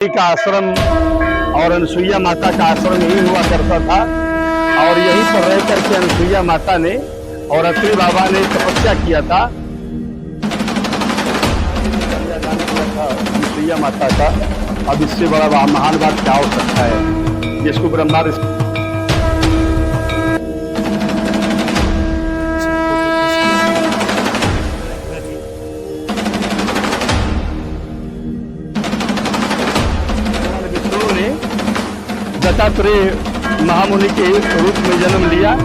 का आश्रम और अनुसुईया माता का आश्रम यही हुआ करता था और यहीं पर रह करके अनुसुईया माता ने और अत्रि बाबा ने तपस्या किया था। अनुसुईया माता का अब इससे बड़ा महान बात क्या हो सकता है, जिसको ब्रह्मा दत्तात्रेय महामुनि के रूप में जन्म लिया।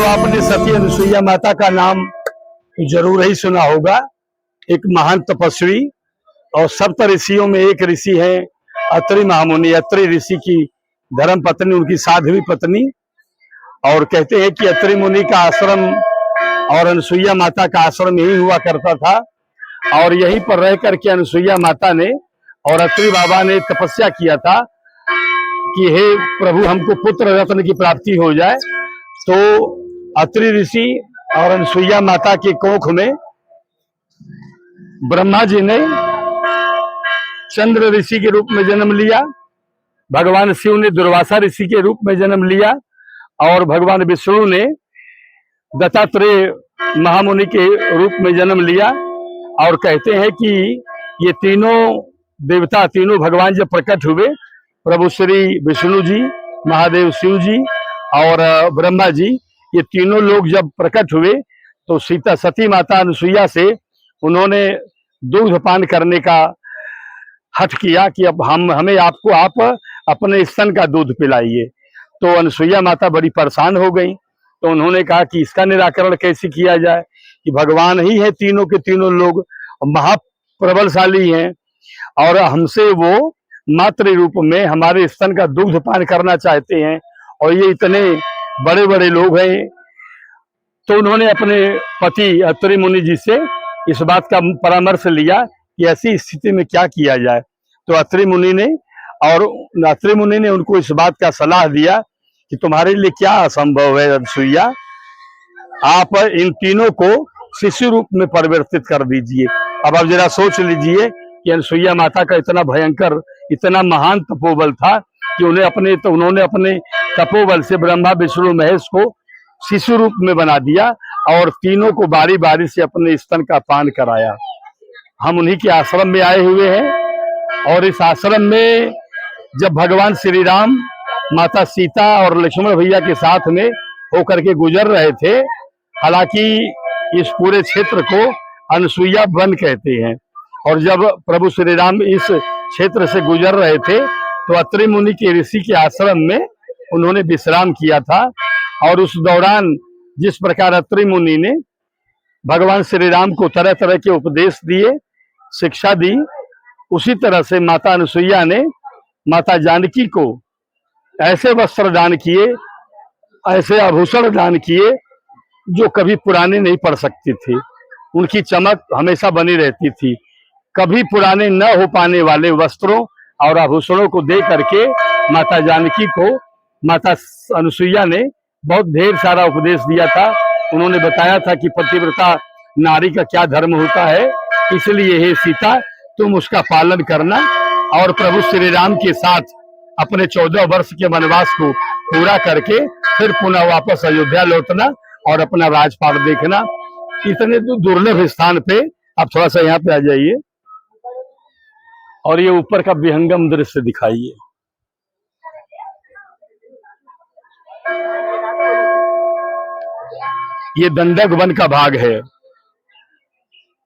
आपने सती अनुसुईया माता का नाम जरूर ही सुना होगा। एक महान तपस्वी और सप्त ऋषियों में एक ऋषि है अत्रि महामुनि। अत्रि ऋषि की धर्म पत्नी, उनकी साध्वी पत्नी। और कहते हैं कि अत्रि मुनि का आश्रम और अनुसुईया माता का आश्रम यही हुआ करता था और यहीं पर रह करके अनुसुईया माता ने और अत्रि बाबा ने तपस्या किया था कि हे प्रभु, हमको पुत्र रत्न की प्राप्ति हो जाए। तो अत्रि ऋषि और अनुसुईया माता के कोख में ब्रह्मा जी ने चंद्र ऋषि के रूप में जन्म लिया, भगवान शिव ने दुर्वासा ऋषि के रूप में जन्म लिया और भगवान विष्णु ने दत्तात्रेय महामुनि के रूप में जन्म लिया। और कहते हैं कि ये तीनों देवता, तीनों भगवान जब प्रकट हुए, प्रभु श्री विष्णु जी, महादेव शिव जी और ब्रह्मा जी, ये तीनों लोग जब प्रकट हुए तो सीता सती माता अनुसुईया से उन्होंने दूध पान करने का हठ किया कि अब हमें आपको आप अपने स्तन का दूध पिलाइए। तो अनुसुईया माता बड़ी परेशान हो गई। तो उन्होंने कहा कि इसका निराकरण कैसे किया जाए, कि भगवान ही है, तीनों के तीनों लोग महाप्रबलशाली हैं और हमसे वो मातृ रूप में हमारे स्तन का दूध पान करना चाहते हैं और ये इतने बड़े बड़े लोग हैं। तो उन्होंने अपने पति अत्रि मुनि जी से इस बात का परामर्श लिया कि ऐसी स्थिति में क्या किया जाए। तो अत्रि मुनि ने उनको इस बात का सलाह दिया कि तुम्हारे लिए क्या असंभव है अनुसुईया, आप इन तीनों को शिशु रूप में परिवर्तित कर दीजिए। अब आप जरा सोच लीजिए कि अनुसुईया माता का इतना भयंकर, इतना महान तपोबल था कि उन्होंने अपने तपोबल से ब्रह्मा विष्णु महेश को शिशु रूप में बना दिया और तीनों को बारी बारी से अपने स्तन का पान कराया। हम उन्हीं के आश्रम में आए हुए हैं और इस आश्रम में जब भगवान श्री राम माता सीता और लक्ष्मण भैया के साथ में होकर के गुजर रहे थे, हालांकि इस पूरे क्षेत्र को अनुसुईया वन कहते हैं, और जब प्रभु श्री राम इस क्षेत्र से गुजर रहे थे तो अत्रि मुनि के ऋषि के आश्रम में उन्होंने विश्राम किया था। और उस दौरान जिस प्रकार अत्रि मुनि ने भगवान श्री राम को तरह तरह के उपदेश दिए, शिक्षा दी, उसी तरह से माता अनुसुईया ने माता जानकी को ऐसे वस्त्र दान किए, ऐसे आभूषण दान किए जो कभी पुराने नहीं पड़ सकते थे। उनकी चमक हमेशा बनी रहती थी। कभी पुराने न हो पाने वाले वस्त्रों और आभूषणों को दे करके माता जानकी को माता अनुसुईया ने बहुत ढेर सारा उपदेश दिया था। उन्होंने बताया था कि पतिव्रता नारी का क्या धर्म होता है, इसलिए हे सीता, तुम उसका पालन करना और प्रभु श्री राम के साथ अपने 14 वर्ष के वनवास को पूरा करके फिर पुनः वापस अयोध्या लौटना और अपना राजपाट देखना। इतने दुर्लभ स्थान पे आप थोड़ा सा यहाँ पे आ जाइए और ये ऊपर का विहंगम दृश्य दिखाइए। ये दंडक वन का भाग है।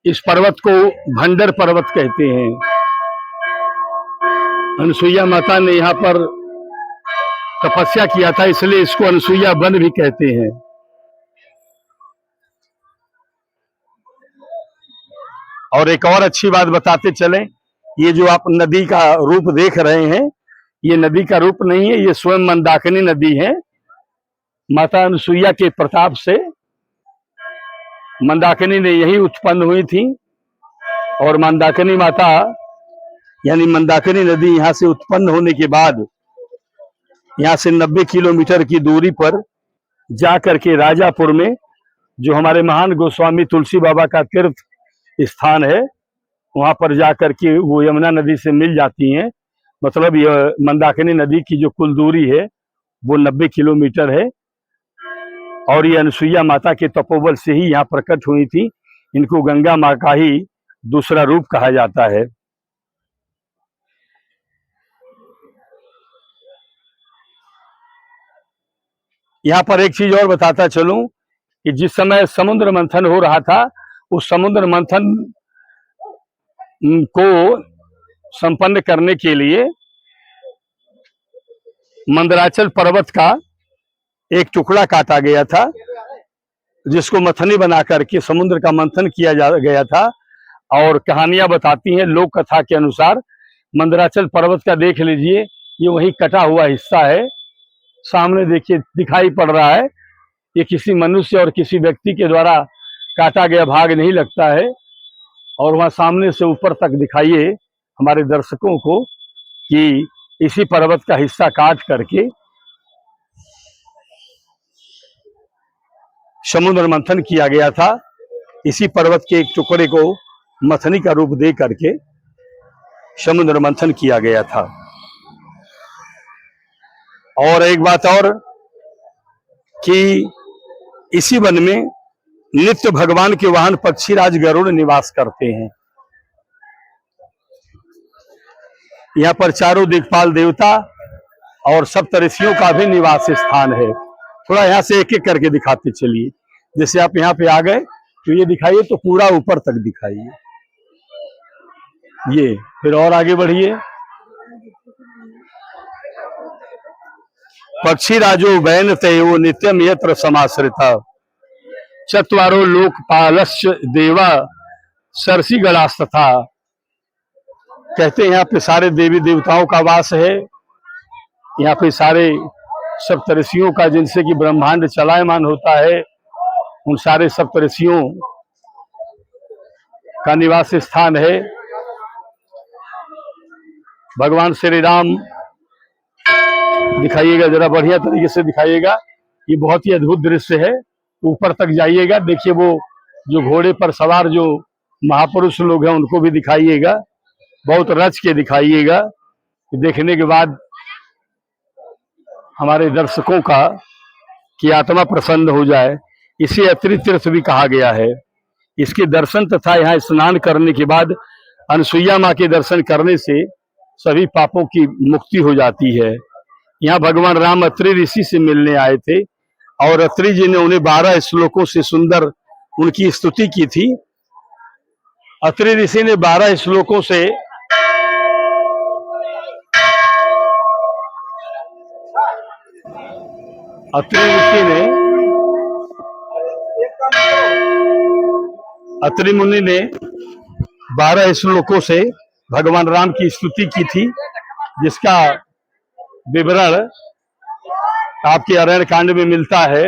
इस पर्वत को भंडर पर्वत कहते हैं। अनुसुईया माता ने यहाँ पर तपस्या किया था, इसलिए इसको अनसुईया वन भी कहते हैं। और एक और अच्छी बात बताते चले, ये जो आप नदी का रूप देख रहे हैं, ये नदी का रूप नहीं है, ये स्वयं मंदाकिनी नदी है। माता अनसुईया के प्रताप से मंदाकिनी ने यही उत्पन्न हुई थी, और मंदाकिनी माता यानी मंदाकिनी नदी यहाँ से उत्पन्न होने के बाद यहाँ से 90 किलोमीटर की दूरी पर जा करके राजापुर में, जो हमारे महान गोस्वामी तुलसी बाबा का तीर्थ स्थान है, वहां पर जा करके वो यमुना नदी से मिल जाती हैं। मतलब यह मंदाकिनी नदी की जो कुल दूरी है वो 90 किलोमीटर है, और ये अनसुईया माता के तपोबल से ही यहाँ प्रकट हुई थी। इनको गंगा माँ का ही दूसरा रूप कहा जाता है। यहाँ पर एक चीज और बताता चलूं कि जिस समय समुद्र मंथन हो रहा था, उस समुद्र मंथन को संपन्न करने के लिए मंदराचल पर्वत का एक टुकड़ा काटा गया था, जिसको मथनी बना करके समुद्र का मंथन किया गया था। और कहानियां बताती हैं, लोक कथा के अनुसार, मंदराचल पर्वत का देख लीजिए, ये वही कटा हुआ हिस्सा है, सामने देखिए दिखाई पड़ रहा है। ये किसी मनुष्य और किसी व्यक्ति के द्वारा काटा गया भाग नहीं लगता है। और वहां सामने से ऊपर तक दिखाइए हमारे दर्शकों को कि इसी पर्वत का हिस्सा काट करके समुद्र मंथन किया गया था। इसी पर्वत के एक टुकड़े को मथनी का रूप दे करके समुद्र मंथन किया गया था। और एक बात और कि इसी वन में नित्य भगवान के वाहन पक्षीराज गरुड़ निवास करते हैं। यहाँ पर चारों दिक्पाल देवता और सप्तऋषियों का भी निवास स्थान है। थोड़ा यहाँ से एक एक करके दिखाते चलिए। जैसे आप यहाँ पे आ गए तो ये दिखाइए, तो पूरा ऊपर तक दिखाइए, ये फिर और आगे बढ़िए। पक्षीराजो बैन तेयो नित्यम यत्र समाश्रिता चत्वारो लोकपालस्य देवा सरसी गणास्तथा। कहते हैं यहाँ पे सारे देवी देवताओं का वास है। यहाँ पे सारे सप्तऋषियों का, जिनसे कि ब्रह्मांड चलायमान होता है, उन सारे सप्तऋषियों का निवास स्थान है। भगवान श्री राम दिखाइएगा, जरा बढ़िया तरीके से दिखाइएगा, ये बहुत ही अद्भुत दृश्य है। ऊपर तक जाइएगा, देखिए वो जो घोड़े पर सवार जो महापुरुष लोग हैं उनको भी दिखाइएगा, बहुत रच के दिखाइएगा। देखने के बाद हमारे दर्शकों का की आत्मा प्रसन्न हो जाए। इसे अत्रि तीर्थ भी कहा गया है। इसके दर्शन तथा यहाँ स्नान करने के बाद अनसुईया माँ के दर्शन करने से सभी पापों की मुक्ति हो जाती है। यहाँ भगवान राम अत्रि ऋषि से मिलने आए थे, और अत्रि जी ने उन्हें 12 श्लोकों से सुंदर उनकी स्तुति की थी। अत्रि ऋषि ने 12 श्लोकों से अत्रि मुनि ने 12 श्लोकों से भगवान राम की स्तुति की थी, जिसका विवरण आपके अरण्य कांड में मिलता है।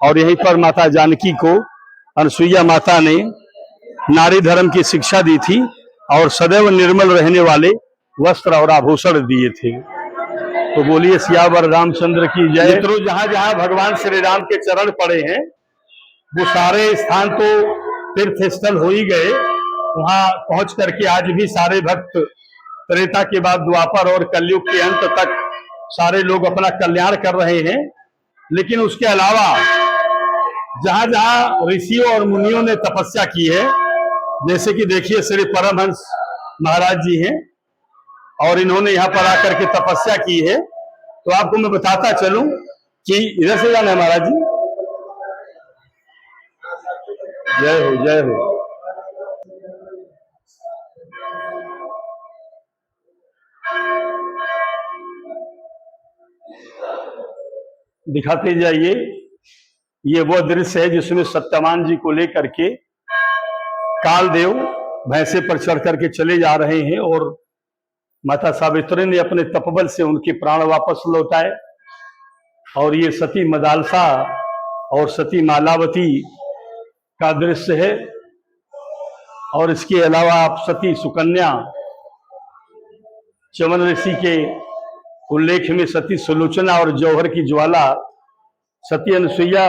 और यहीं पर माता जानकी को अनसुईया माता ने नारी धर्म की शिक्षा दी थी, और सदैव निर्मल रहने वाले वस्त्र और आभूषण दिए थे। तो बोलिए सियावर रामचंद्र की जय। मित्रों, जहां जहां भगवान श्री राम के चरण पड़े हैं, वो सारे स्थान तो तीर्थ स्थल हो ही गए। वहां पहुंच करके आज भी सारे भक्त त्रेता के बाद द्वापर और कलयुग के अंत तक सारे लोग अपना कल्याण कर रहे हैं। लेकिन उसके अलावा जहां जहां ऋषियों और मुनियों ने तपस्या की है, जैसे कि देखिए श्री परमहंस महाराज जी हैं, और इन्होंने यहाँ पर आकर के तपस्या की है। तो आपको मैं बताता चलूं कि इधर से जाना है महाराज जी। जय हो, जय हो। दिखाते जाइए। ये वो दृश्य है जिसमें सत्यवान जी को लेकर के कालदेव भैंसे पर चढ़ करके चले जा रहे हैं और माता सावित्री ने अपने तपबल से उनके प्राण वापस लौटाए। और ये सती मदालसा और सती मालावती का दृश्य है। और इसके अलावा आप सती सुकन्या चवन ऋषि के उल्लेख में सती सुलोचना और जौहर की ज्वाला, सती अनुसुईया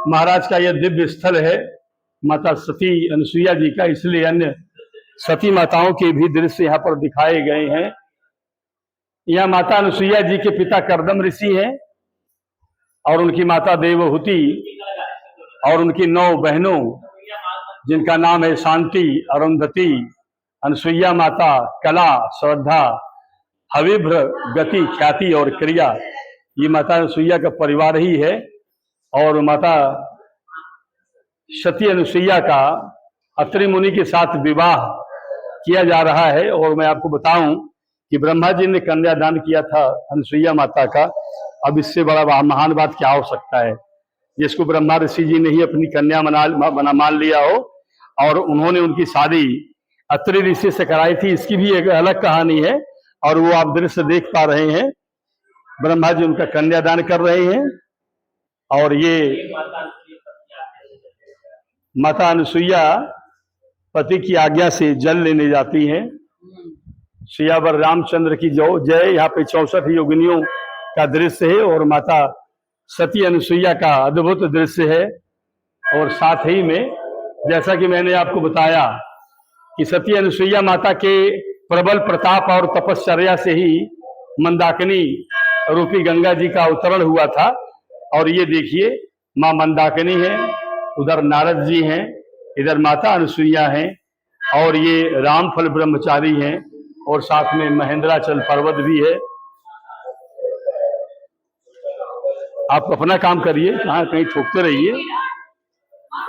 महाराज का यह दिव्य स्थल है माता सती अनुसुईया जी का, इसलिए अन्य सती माताओं के भी दृश्य यहाँ पर दिखाए गए हैं। यहाँ माता अनुसुईया जी के पिता करदम ऋषि हैं और उनकी माता देवहूति और उनकी 9 बहनों जिनका नाम है शांति, अरुंधति, अनुसुईया माता, कला, श्रद्धा, हविभ्र, गति, ख्याति और क्रिया, ये माता अनुसुईया का परिवार ही है। और माता सती अनुसुईया का अत्रि मुनि के साथ विवाह किया जा रहा है। और मैं आपको बताऊं कि ब्रह्मा जी ने कन्यादान किया था अनुसुईया माता का। अब इससे बड़ा महान बात क्या हो सकता है, जिसको ब्रह्मा ऋषि जी ने ही अपनी कन्या मान लिया हो और उन्होंने उनकी शादी अत्रि ऋषि से कराई थी। इसकी भी एक अलग कहानी है और वो आप दृश्य देख पा रहे हैं। ब्रह्मा जी उनका कन्यादान कर रहे हैं और ये माता अनुसुईया पति की आज्ञा से जल लेने जाती हैं। सियावर रामचंद्र की जय। यहाँ पे 64 योगिनियों का दृश्य है और माता सती अनुसुईया का अद्भुत दृश्य है। और साथ ही में जैसा कि मैंने आपको बताया कि सती अनुसुईया माता के प्रबल प्रताप और तपश्चर्या से ही मंदाकिनी रूपी गंगा जी का अवतरण हुआ था। और ये देखिए माँ मंदाकिनी है, उधर नारद जी हैं, इधर माता अनुसुईया हैं और ये रामफल ब्रह्मचारी हैं और साथ में महेंद्राचल पर्वत भी है। आप अपना काम करिए, कहाँ कहीं ठोकते रहिए।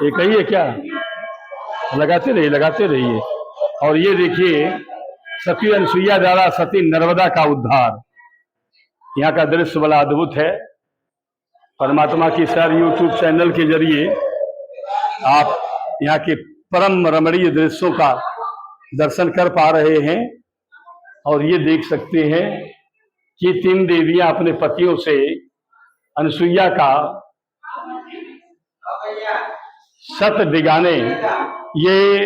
एक ही है क्या, लगाते रहिए। और ये देखिए सती अनुसुईया द्वारा सती नर्मदा का उद्धार, यहाँ का दृश्य बड़ा अद्भुत है। परमात्मा की सर यूट्यूब चैनल के जरिए आप यहाँ के परम रमणीय दृश्यों का दर्शन कर पा रहे हैं। और ये देख सकते हैं कि 3 देवियां अपने पतियों से अनुसुईया का सत दिगाने, ये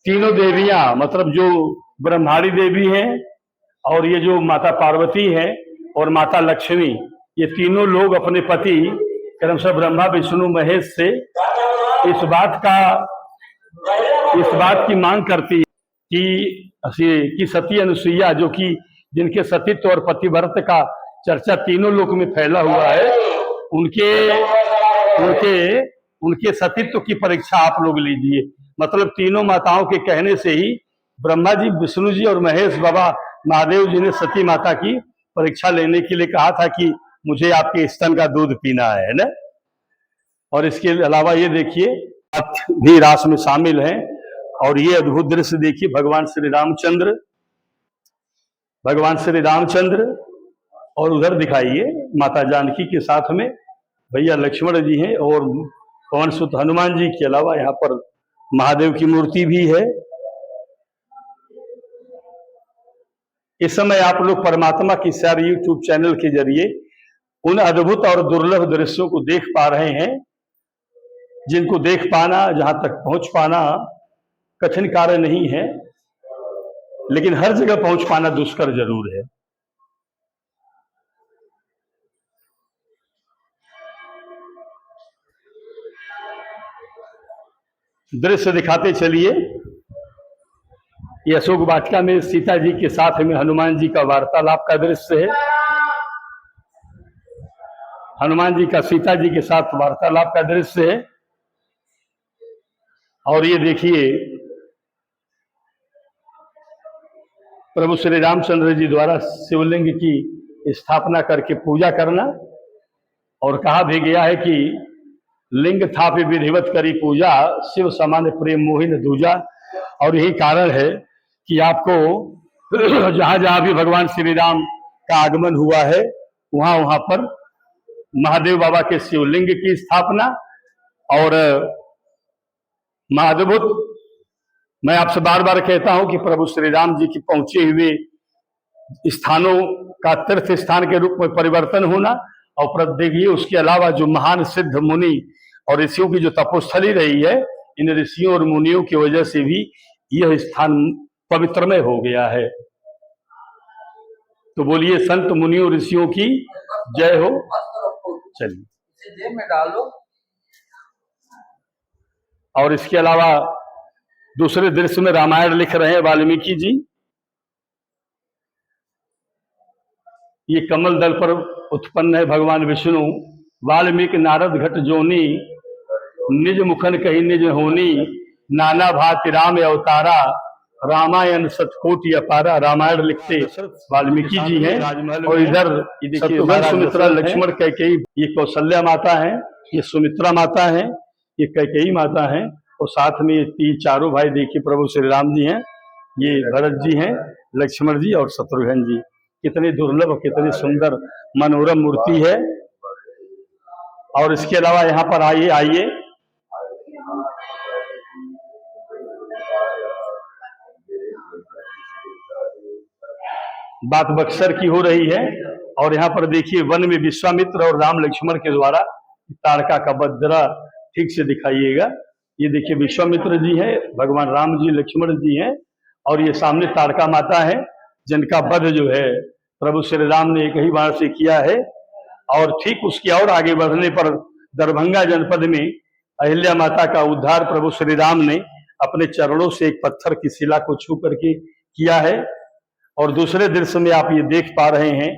तीनों देवियां मतलब जो ब्रह्माणी देवी हैं और ये जो माता पार्वती हैं और माता लक्ष्मी, ये तीनों लोग अपने पति क्रमशः ब्रह्मा विष्णु महेश से इस बात की मांग करती है कि सती अनुसुईया जो कि जिनके सतीत्व और पतिव्रत का चर्चा तीनों लोक में फैला हुआ है, उनके सतीत्व की परीक्षा आप लोग लीजिए। मतलब तीनों माताओं के कहने से ही ब्रह्मा जी, विष्णु जी और महेश बाबा महादेव जी ने सती माता की परीक्षा लेने के लिए कहा था कि मुझे आपके स्तन का दूध पीना है ना। और इसके अलावा ये देखिए भी रास में शामिल हैं। और ये अद्भुत दृश्य देखिए, भगवान श्री रामचंद्र और उधर दिखाइए माता जानकी के साथ में भैया लक्ष्मण जी हैं और पवन सुत हनुमान जी के अलावा यहाँ पर महादेव की मूर्ति भी है। इस समय आप लोग परमात्मा की सैर यूट्यूब चैनल के जरिए उन अद्भुत और दुर्लभ दृश्यों को देख पा रहे हैं जिनको देख पाना, जहां तक पहुंच पाना कठिन कार्य नहीं है, लेकिन हर जगह पहुंच पाना दुष्कर जरूर है। दृश्य दिखाते चलिए। ये अशोक वाटिका में सीता जी के साथ में हनुमान जी का वार्तालाप का दृश्य है। हनुमान जी का सीता जी के साथ वार्तालाप का दृश्य है। और ये देखिए प्रभु श्री रामचंद्र जी द्वारा शिवलिंग की स्थापना करके पूजा करना। और कहा भी गया है कि लिंग थापि विधिवत करी पूजा, शिव समान प्रेम मोहिन दूजा। और यही कारण है कि आपको जहां जहां भी भगवान श्री राम का आगमन हुआ है वहां पर महादेव बाबा के शिवलिंग की स्थापना। और महाद्भुत, मैं आपसे बार बार कहता हूं कि प्रभु श्री राम जी की पहुंचे हुए स्थानों का तीर्थ स्थान के रूप में परिवर्तन होना। और देखिए उसके अलावा जो महान सिद्ध मुनि और ऋषियों की जो तपोस्थली रही है, इन ऋषियों और मुनियों की वजह से भी यह स्थान पवित्रमय हो गया है। तो बोलिए संत मुनियों ऋषियों की जय हो। चलिए जेब में डाल दो। और इसके अलावा दूसरे दृश्य में रामायण लिख रहे हैं वाल्मीकि जी। ये कमल दल पर उत्पन्न है भगवान विष्णु। वाल्मीकि नारद घट जोनी, निज मुखन कही निज होनी, नाना भांति राम अवतारा, रामायण सतकोटि अपारा। रामायण लिखते वाल्मीकि जी हैं। और इधर शत्रुघ्न सुमित्रा लक्ष्मण कैकेयी, ये कौशल्या माता है, ये सुमित्रा माता है, ये कैकेयी माता है। और साथ में ये चारों भाई देखिए प्रभु श्री राम जी हैं, ये भरत जी हैं, लक्ष्मण जी और शत्रुघ्न जी। कितनी दुर्लभ, कितनी सुंदर मनोरम मूर्ति है। और इसके अलावा यहाँ पर आइए बात बक्सर की हो रही है। और यहाँ पर देखिए वन में विश्वामित्र और राम लक्ष्मण के द्वारा ताड़का का वध, जरा ठीक से दिखाइएगा। ये देखिए विश्वामित्र जी हैं, भगवान राम जी लक्ष्मण जी हैं, और ये सामने ताड़का माता है, जिनका वध जो है प्रभु श्री राम ने एक ही बार से किया है। और ठीक उसके और आगे बढ़ने पर दरभंगा जनपद में अहिल्या माता का उद्धार प्रभु श्री राम ने अपने चरणों से एक पत्थर की शिला को छू करके किया है। और दूसरे दृश्य में आप ये देख पा रहे हैं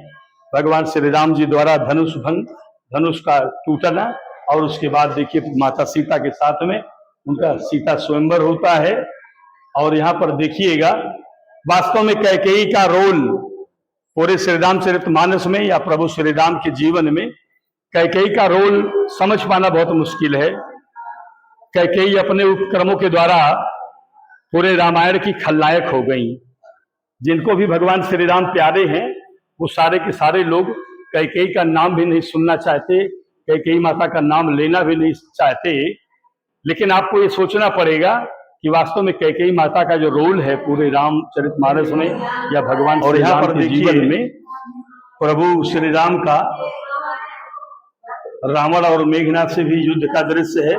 भगवान श्री राम जी द्वारा धनुष का टूटना। और उसके बाद देखिए माता सीता के साथ में उनका सीता स्वयंवर होता है। और यहाँ पर देखिएगा वास्तव में कैकेयी का रोल पूरे श्री रामचरितमानस में या प्रभु श्री राम के जीवन में कैकेयी का रोल समझ पाना बहुत मुश्किल है। कैकेयी अपने उपक्रमों के द्वारा पूरे रामायण की खलनायक हो गई। जिनको भी भगवान श्री राम प्यारे हैं वो सारे के सारे लोग कैकेयी का नाम भी नहीं सुनना चाहते, कैकेयी माता का नाम लेना भी नहीं चाहते। लेकिन आपको ये सोचना पड़ेगा कि वास्तव में कैकेयी माता का जो रोल है पूरे रामचरितमानस में या भगवान श्री राम के जीवन में, प्रभु श्री राम का रावण और मेघनाथ से भी युद्ध का दृश्य है।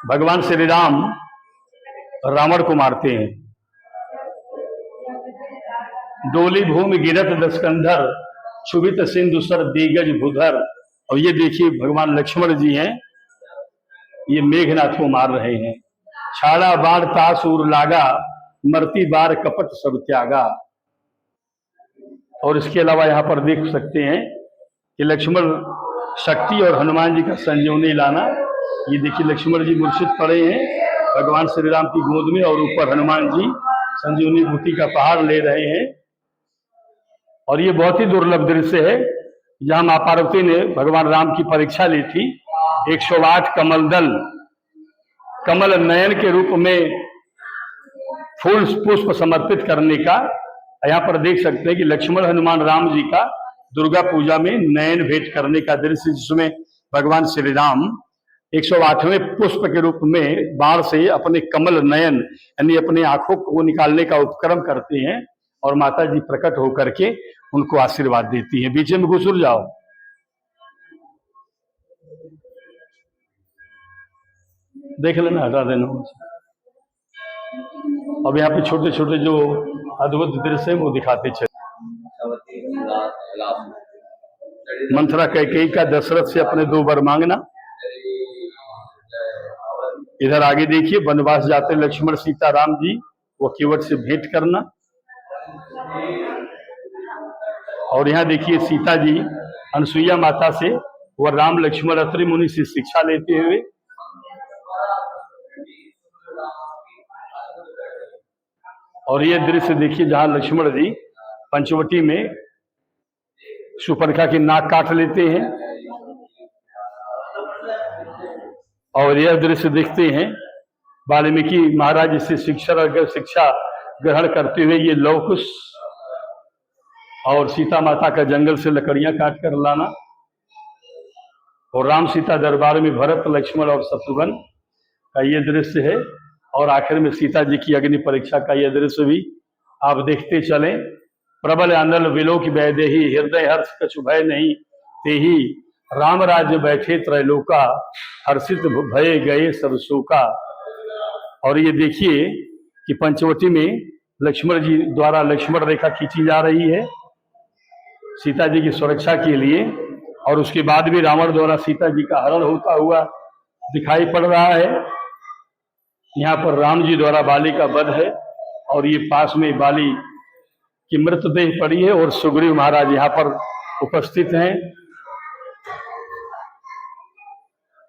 भगवान श्री राम रावण को मारते हैं। डोली भूमि गिरत दशकंधर, क्षुभित सिंधु सर दिग्गज भूधर। और ये देखिए भगवान लक्ष्मण जी हैं, ये मेघनाथ को मार रहे हैं। छाड़ा बाढ़ तासूर लागा, मरती बार कपट सब त्यागा। और इसके अलावा यहाँ पर देख सकते हैं कि लक्ष्मण शक्ति और हनुमान जी का संजीवनी लाना। ये देखिए लक्ष्मण जी मूर्छित पड़े हैं भगवान श्री राम की गोद में, और ऊपर हनुमान जी संजीवनी बूटी का पहाड़ ले रहे हैं। और ये बहुत ही दुर्लभ दृश्य है जहां मां पार्वती ने भगवान राम की परीक्षा ली थी। 108 कमल दल कमल नयन के रूप में फूल पुष्प समर्पित करने का यहाँ पर देख सकते हैं कि लक्ष्मण हनुमान राम जी का दुर्गा पूजा में नयन भेंट करने का दृश्य, जिसमें भगवान श्री राम 108वें पुष्प के रूप में बाण से अपने कमल नयन यानी अपने आंखों को निकालने का उपक्रम करते हैं। और माता जी प्रकट होकर के उनको आशीर्वाद देती हैं। बीच में घुसुर जाओ। देख लेना, हटा देना। अब यहाँ पे छोटे छोटे जो अद्भुत दृश्य है वो दिखाते चले। मंथरा कैकेयी का दशरथ से अपने 2 वर मांगना। इधर आगे देखिए वनवास जाते लक्ष्मण सीता राम जी, वो केवट से भेंट करना। और यहाँ देखिए सीता जी अनसुईया माता से वह राम लक्ष्मण अत्रि मुनि से शिक्षा लेते हुए। और ये दृश्य देखिए जहां लक्ष्मण जी पंचवटी में शूर्पणखा की नाक काट लेते हैं। और यह दृश्य देखते हैं वाल्मीकि महाराज से शिक्षा ग्रहण करते हुए ये लव कुश और सीता माता का जंगल से लकड़ियां काट कर लाना, और राम सीता दरबार में भरत लक्ष्मण और शत्रुघ्न का ये दृश्य है। और आखिर में सीता जी की अग्नि परीक्षा का यह दृश्य भी आप देखते चलें। प्रबल आंदोलन विलोक वैदेही, हृदय हर्ष कछु भय नहीं तेही, राम राज्य बैठे त्रैलोका, हर्षित भय गए सब शोका। और ये देखिए कि पंचवटी में लक्ष्मण जी द्वारा लक्ष्मण रेखा खींची जा रही है सीता जी की सुरक्षा के लिए, और उसके बाद भी रावण द्वारा सीता जी का हरण होता हुआ दिखाई पड़ रहा है। यहाँ पर राम जी द्वारा बाली का वध है, और ये पास में बाली की मृतदेह पड़ी है, और सुग्रीव महाराज यहाँ पर उपस्थित हैं।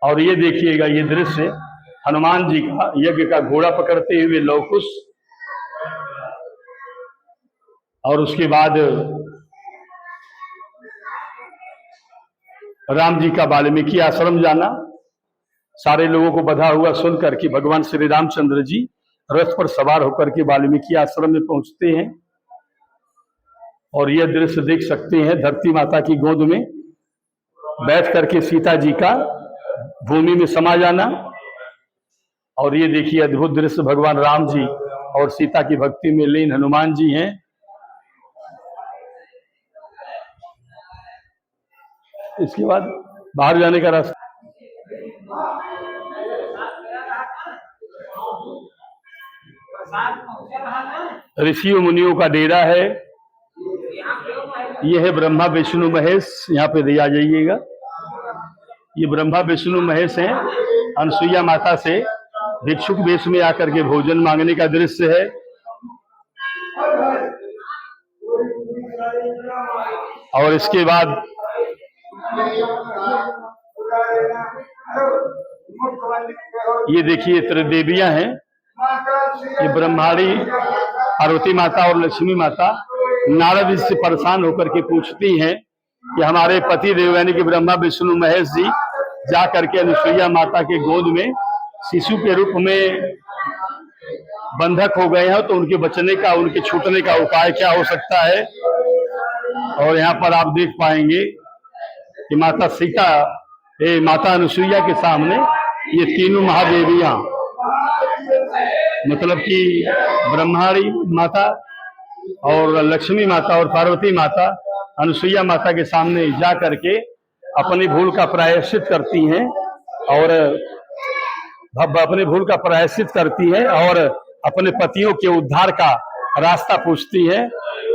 और ये देखिएगा ये दृश्य हनुमान जी का यज्ञ का घोड़ा पकड़ते हुए लवकुश, और उसके बाद राम जी का वाल्मीकि आश्रम जाना। सारे लोगों को बधा हुआ सुनकर कि भगवान श्री रामचंद्र जी रथ पर सवार होकर के वाल्मीकि आश्रम में पहुंचते हैं, और यह दृश्य देख सकते हैं धरती माता की गोद में बैठ करके सीता जी का भूमि में समा जाना। और ये देखिए अद्भुत दृश्य भगवान राम जी और सीता की भक्ति में लीन हनुमान जी हैं। इसके बाद बाहर जाने का रास्ता ऋषियों मुनियों का डेरा है। यह है ब्रह्मा विष्णु महेश, यहाँ पे दिया जाइएगा। ये ब्रह्मा विष्णु महेश हैं। अनसुईया माता से भिक्षुक वेश में आकर के भोजन मांगने का दृश्य है। और इसके बाद ये देखिए त्रिदेवियां हैं। ये ब्रह्माणी पार्वती माता और लक्ष्मी माता नारद जी से परेशान होकर के पूछती हैं कि हमारे पति देव यानी कि ब्रह्मा विष्णु महेश जी जा करके अनुसुईया माता के गोद में शिशु के रूप में बंधक हो गए हैं, तो उनके बचने का उनके छूटने का उपाय क्या हो सकता है। और यहाँ पर आप देख पाएंगे कि माता सीता माता अनुसुईया के सामने ये तीनों महादेवियां मतलब कि ब्रह्माणी माता और लक्ष्मी माता और पार्वती माता अनुसुईया माता के सामने जा करके अपनी भूल का प्रायश्चित करती हैं, और अपनी भूल का प्रायश्चित करती है और अपने पतियों के उद्धार का रास्ता पूछती है।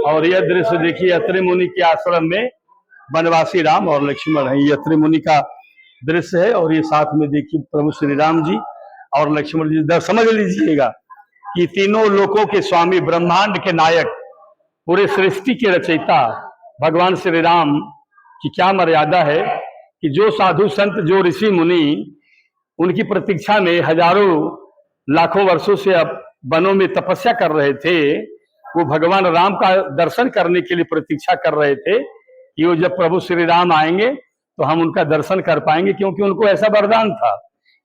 और यह दृश्य देखिए अत्रि मुनि के आश्रम में वनवासी राम और लक्ष्मण है। ये अत्रि मुनि का दृश्य है। और ये साथ में देखिए प्रभु श्री राम जी और लक्ष्मण जी। समझ लीजिएगा कि तीनों लोकों के स्वामी, ब्रह्मांड के नायक, पूरे सृष्टि के रचयिता भगवान श्री राम की क्या मर्यादा है कि जो साधु संत, जो ऋषि मुनि उनकी प्रतीक्षा में हजारों लाखों वर्षों से अब वनों में तपस्या कर रहे थे, वो भगवान राम का दर्शन करने के लिए प्रतीक्षा कर रहे थे कि वो जब प्रभु श्री राम आएंगे तो हम उनका दर्शन कर पाएंगे, क्योंकि उनको ऐसा वरदान था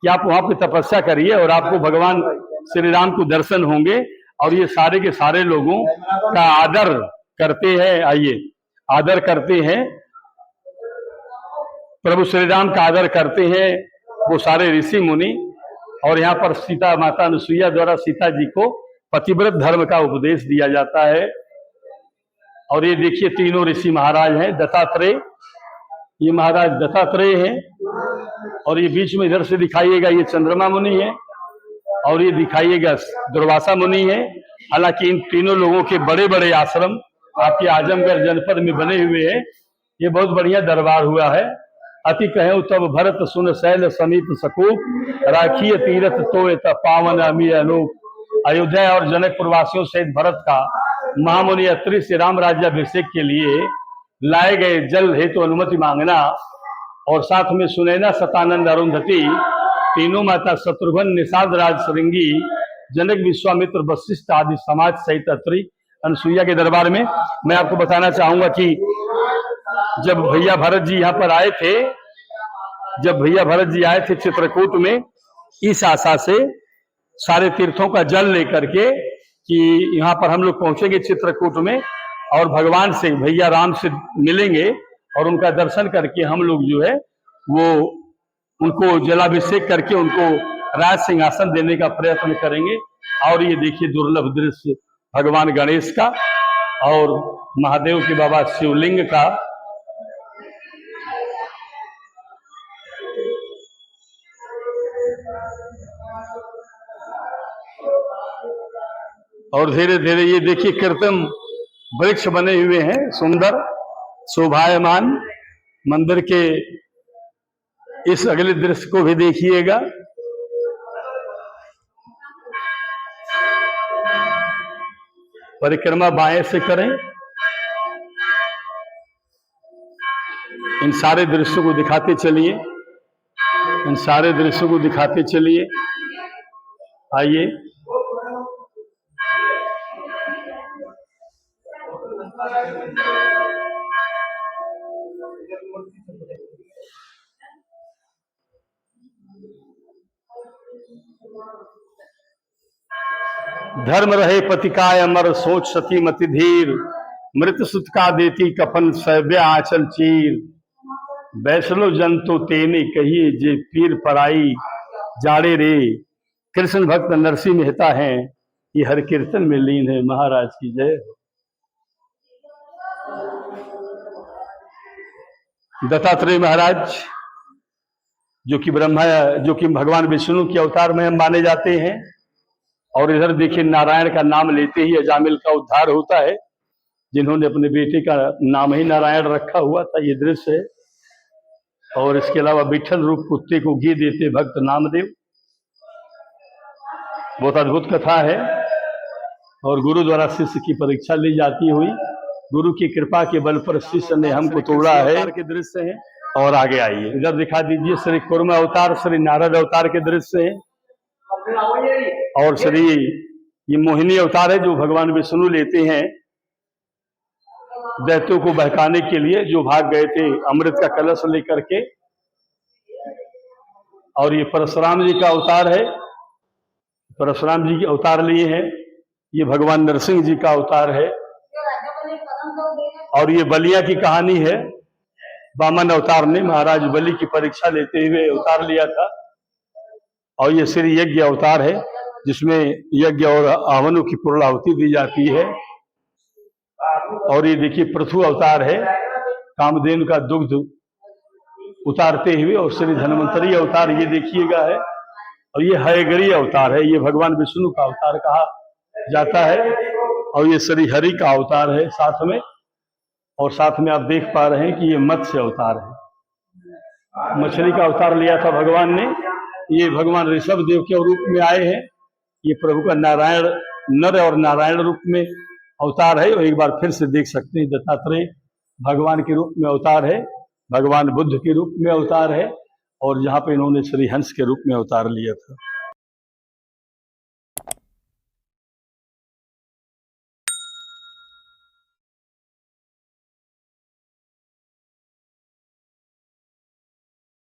कि आप वहां पे तपस्या करिए और आपको भगवान श्री राम को दर्शन होंगे। और ये सारे के सारे लोगों का आदर करते हैं। आइए आदर करते हैं, प्रभु श्री राम का आदर करते हैं वो सारे ऋषि मुनि। और यहाँ पर सीता माता अनुसुईया द्वारा सीता जी को पतिव्रत धर्म का उपदेश दिया जाता है। और ये देखिए तीनों ऋषि महाराज हैं। दत्तात्रेय, ये महाराज दत्तात्रेय हैं। और ये बीच में इधर से दिखाइएगा ये चंद्रमा मुनि है, और ये दिखाइएगा दुर्वासा मुनि है। हालांकि इन तीनों लोगों के बड़े बड़े आश्रम आपके आजमगढ़ जनपद में बने हुए हैं। ये बहुत बढ़िया दरबार हुआ है। अति कहे तब भरत सुन शैल समीप सकूप, राखिय तीरथ तो पावन अमी अनूप। अयोध्या और जनकपुर वासियों सहित भरत का महामुनि अत्रि से राम राज्याभिषेक के लिए लाए गए जल हेतु अनुमति मांगना, और साथ में सुनैना, सतानंद, अरुंधति, तीनों माता, शत्रुघ्न, निषाद राज, श्रृंगी, जनक, विश्वामित्र, वशिष्ठ आदि समाज सहित अत्रि अनुसुईया के दरबार में। मैं आपको बताना चाहूंगा कि जब भैया भरत जी यहाँ पर आए थे, जब भैया भरत जी आए थे चित्रकूट में, इस आशा से सारे तीर्थों का जल लेकर के कि यहाँ पर हम लोग पहुंचेंगे चित्रकूट में, और भगवान से, भैया राम से मिलेंगे और उनका दर्शन करके हम लोग जो है वो उनको जलाभिषेक करके उनको राज सिंहासन देने का प्रयत्न करेंगे। और ये देखिए दुर्लभ दृश्य भगवान गणेश का और महादेव के बाबा शिवलिंग का। और धीरे धीरे ये देखिए कृत्रिम वृक्ष बने हुए हैं सुंदर शोभायमान मंदिर के। इस अगले दृश्य को भी देखिएगा। परिक्रमा बाएं से करें। इन सारे दृश्यों को दिखाते चलिए, इन सारे दृश्यों को दिखाते चलिए। आइए, धर्म रहे पतिकाय अमर सोच सती मति धीर, मृत सुत का देती कफन सव्य आंचल चीर, वैष्णव जन तो तेने कहिए जे पीर पराई, जाड़े रे कृष्ण भक्त नरसिंह मेहता हैं, ये हर कीर्तन में लीन है। महाराज की जय। दत्तात्रेय महाराज जो कि भगवान विष्णु के अवतार में माने जाते हैं। और इधर देखिए नारायण का नाम लेते ही अजामिल का उद्धार होता है, जिन्होंने अपने बेटे का नाम ही नारायण रखा हुआ था। ये दृश्य है। और इसके अलावा विठल रूप कुत्ते को घी देते भक्त नामदेव, बहुत अद्भुत कथा है। और गुरु द्वारा शिष्य की परीक्षा ली जाती हुई, गुरु की कृपा के बल पर शिष्य ने हमको तोड़ा है के दृश्य है। और आगे आइए, इधर दिखा दीजिए श्री कुर्म अवतार, श्री नारद अवतार के दृश्य है। और श्री ये मोहिनी अवतार है जो भगवान विष्णु लेते हैं दैत्यों को बहकाने के लिए, जो भाग गए थे अमृत का कलश लेकर के। और ये परशुराम जी का अवतार है, परशुराम जी के अवतार लिए हैं। ये भगवान नरसिंह जी का अवतार है। और ये बलिया की कहानी है। वामन अवतार ने महाराज बलि की परीक्षा लेते हुए अवतार लिया था। और ये श्री यज्ञ अवतार है, जिसमें यज्ञ और आहवनों की पूर्णाहुति दी जाती है। और ये देखिए पृथु अवतार है, कामधेनु का दुग्ध उतारते हुए। और श्री धन्वंतरी अवतार ये देखिएगा है। और ये हयग्रीव अवतार है, ये भगवान विष्णु का अवतार कहा जाता है। और ये श्री हरि का अवतार है साथ में। और साथ में आप देख पा रहे हैं कि ये मत्स्य अवतार है, मछली का अवतार लिया था भगवान ने। ये भगवान ऋषभ देव के रूप में आए हैं। ये प्रभु का नारायण नर और नारायण रूप में अवतार है। और एक बार फिर से देख सकते हैं दत्तात्रेय भगवान के रूप में अवतार है, भगवान बुद्ध के रूप में अवतार है। और जहाँ पे इन्होंने श्री हंस के रूप में अवतार लिया था।